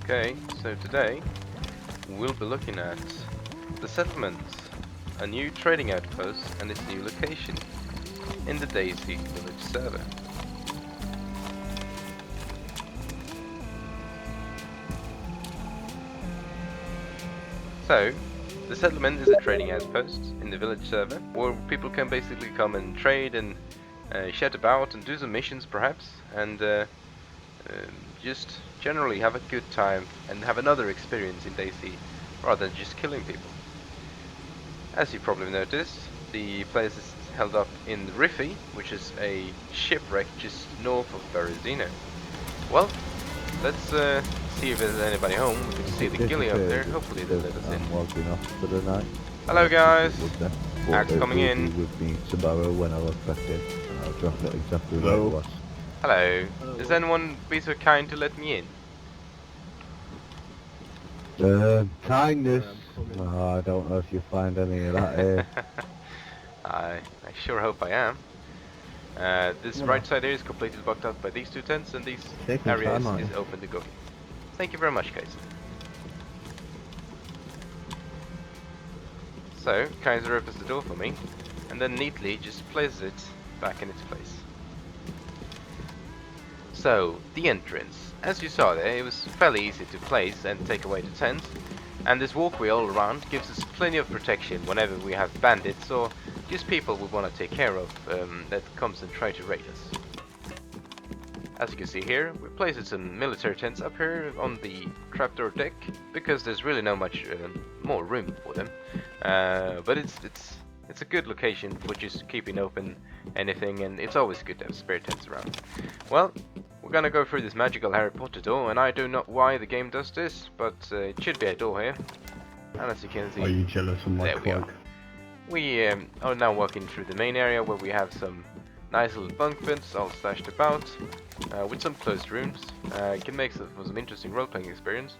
Okay, so today we'll be looking at the settlement, a new trading outpost and its new location in the DayZ Village server. So, the settlement is a trading outpost in the village server where people can basically come and trade and chat about and do some missions perhaps, and just generally have a good time and have another experience in DayZ rather than just killing people. As you probably noticed, the place is held up in Rify, which is a shipwreck just north of Berezino. Well, let's see if there's anybody home. We can see the ghillie up there. Hopefully they'll let us in. I'm walking off for the night. Hello guys! But Axel coming in. With me tomorrow when I look back in, and I'll drop it exactly where it was. Hello. Does anyone be so kind to let me in? Kindness. Oh, I don't know if you'll find any of that here. I sure hope I am. This right side here is completely blocked out by these two tents, and this area is open to go. Thank you very much, guys. So, Kaiser opens the door for me, and then neatly just places it back in its place. So, the entrance. As you saw there, it was fairly easy to place and take away the tent, and this walkway all around gives us plenty of protection whenever we have bandits or just people we want to take care of that comes and try to raid us. As you can see here, we placed some military tents up here on the trapdoor deck because there's really not much more room for them. But it's a good location for just keeping open anything, and it's always good to have spare tents around. Well, we're gonna go through this magical Harry Potter door, and I don't know why the game does this, but it should be a door here. And as you can see, are you jealous of my cloak? We are now walking through the main area where we have some nice little bunk beds all stashed about, with some closed rooms. It can make for some interesting role-playing experience.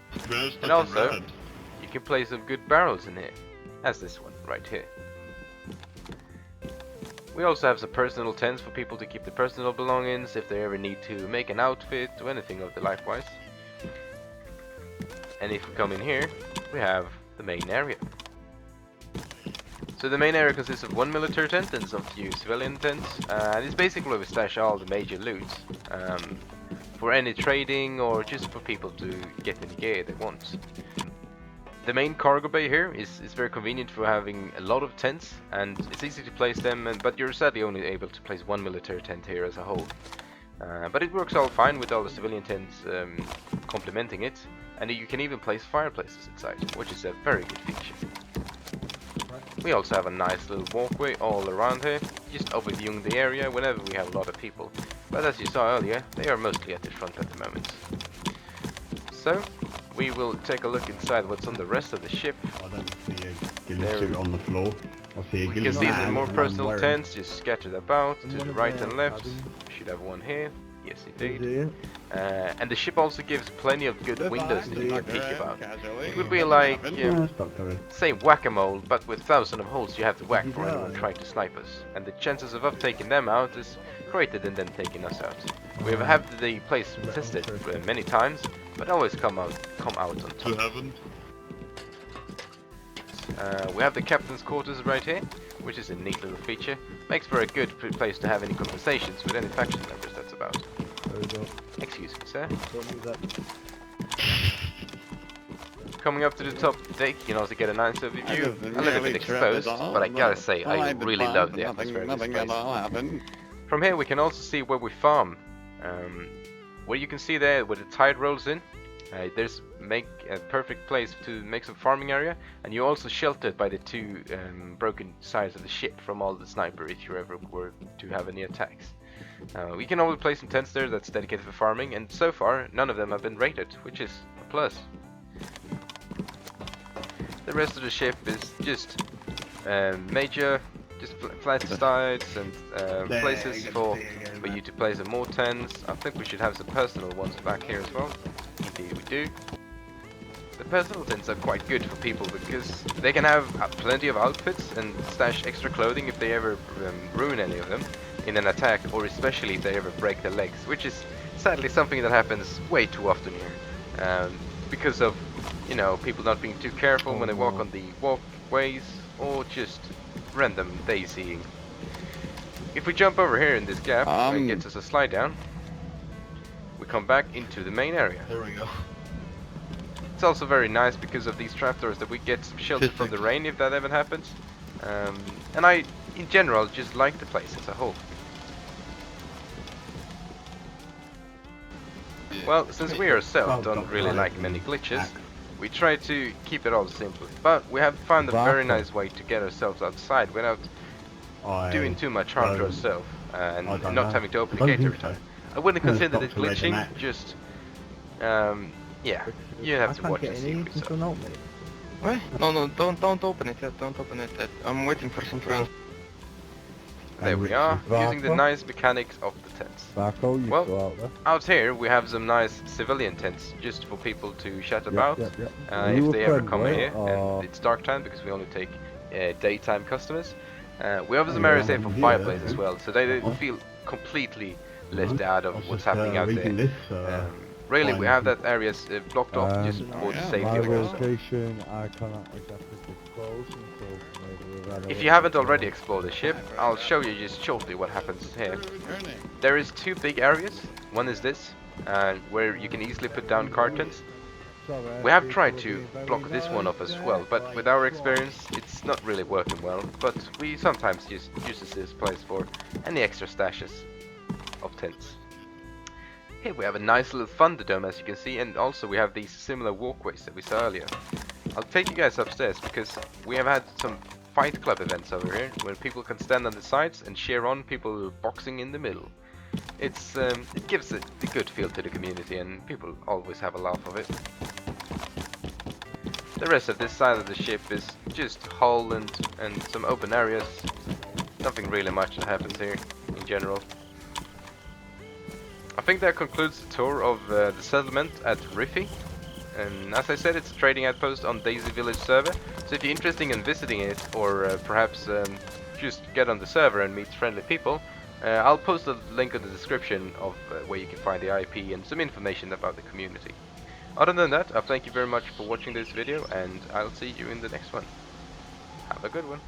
And also, you can place some good barrels in here, as this one right here. We also have some personal tents for people to keep their personal belongings if they ever need to make an outfit or anything of the likewise. And if we come in here, we have the main area. So the main area consists of one military tent and some few civilian tents, and it's basically where we stash all the major loot for any trading or just for people to get any gear they want. The main cargo bay here is very convenient for having a lot of tents, and it's easy to place them, but you're sadly only able to place one military tent here as a whole. But it works all fine with all the civilian tents complementing it, and you can even place fireplaces inside, which is a very good feature. We also have a nice little walkway all around here, just overviewing the area whenever we have a lot of people. But as you saw earlier, they are mostly at the front at the moment. So, we will take a look inside what's on the rest of the ship. I don't see a ghillie suit on the floor. I see a We ghillie can see suit the more and personal I'm tents just scattered about to the right and left. We should have one here. Yes, indeed. And the ship also gives plenty of good windows to take a peek about. It would be like, say, whack-a-mole, but with thousands of holes you have to whack for anyone trying to snipe us. And the chances of us taking them out is greater than them taking us out. We have had the place tested many times, but always come out on top. We have the captain's quarters right here, which is a neat little feature. Makes for a good place to have any conversations with any faction members that's about. Excuse me, sir. Coming up to the top deck, you can also get a nice overview. A little bit exposed, but I gotta say, I really love the atmosphere of this place. From here we can also see where we farm. Where you can see there, where the tide rolls in, there's make a perfect place to make some farming area, and you're also sheltered by the two broken sides of the ship from all the sniper if you ever were to have any attacks. We can always place some tents there that's dedicated for farming, and so far none of them have been raided, which is a plus. The rest of the ship is just major, just flat sides and places for you to place some more tents. I think we should have some personal ones back here as well. Indeed we do. The personal tents are quite good for people because they can have plenty of outfits and stash extra clothing if they ever ruin any of them in an attack, or especially if they ever break their legs, which is sadly something that happens way too often here. because of, you know, people not being too careful when they walk on the walkways, or just random DayZing. If we jump over here in this gap, it gets us a slide down. We come back into the main area. There we go. It's also very nice because of these trapdoors that we get some shelter from the rain if that ever happens. And I, in general, just like the place as a whole. Well, since we ourselves don't really like many glitches, we try to keep it all simple. But we have found a very nice way to get ourselves outside without doing too much harm to ourselves and not having to open the gate every time. I wouldn't consider this glitching, just yeah, you have to watch and see for yourself. What? No, don't open it yet, don't open it yet. I'm waiting for some friends. There we are, using the nice mechanics of the tents. Barco, you Well, go out there. out here we have some nice civilian tents just for people to chat about Yep. if they ever come here, or- and it's dark time because we only take daytime customers. We have some areas here for fireplace as well, so they don't feel completely left out of what's happening out there. Really, we have that areas blocked off just for the safety my of ourselves. location, I cannot exactly disclose until maybe we've had a If you look haven't at already it. explored the ship, I'll show you just shortly what happens here. There is two big areas. One is this, where you can easily put down cartons. Sorry, We have people tried are to being very block this one nice off as there, well, but like, with our what? experience, it's not really working well. But we sometimes use this place for any extra stashes of tents. Here we have a nice little Thunderdome, as you can see, and also we have these similar walkways that we saw earlier. I'll take you guys upstairs because we have had some fight club events over here where people can stand on the sides and cheer on people boxing in the middle. It gives a good feel to the community, and people always have a laugh of it. The rest of this side of the ship is just hull and some open areas. Nothing really much that happens here in general. I think that concludes the tour of the settlement at Rify. And as I said, it's a trading outpost on DayZ Village server. So if you're interested in visiting it, or perhaps just get on the server and meet friendly people, I'll post a link in the description of where you can find the IP and some information about the community. Other than that, I thank you very much for watching this video, and I'll see you in the next one. Have a good one.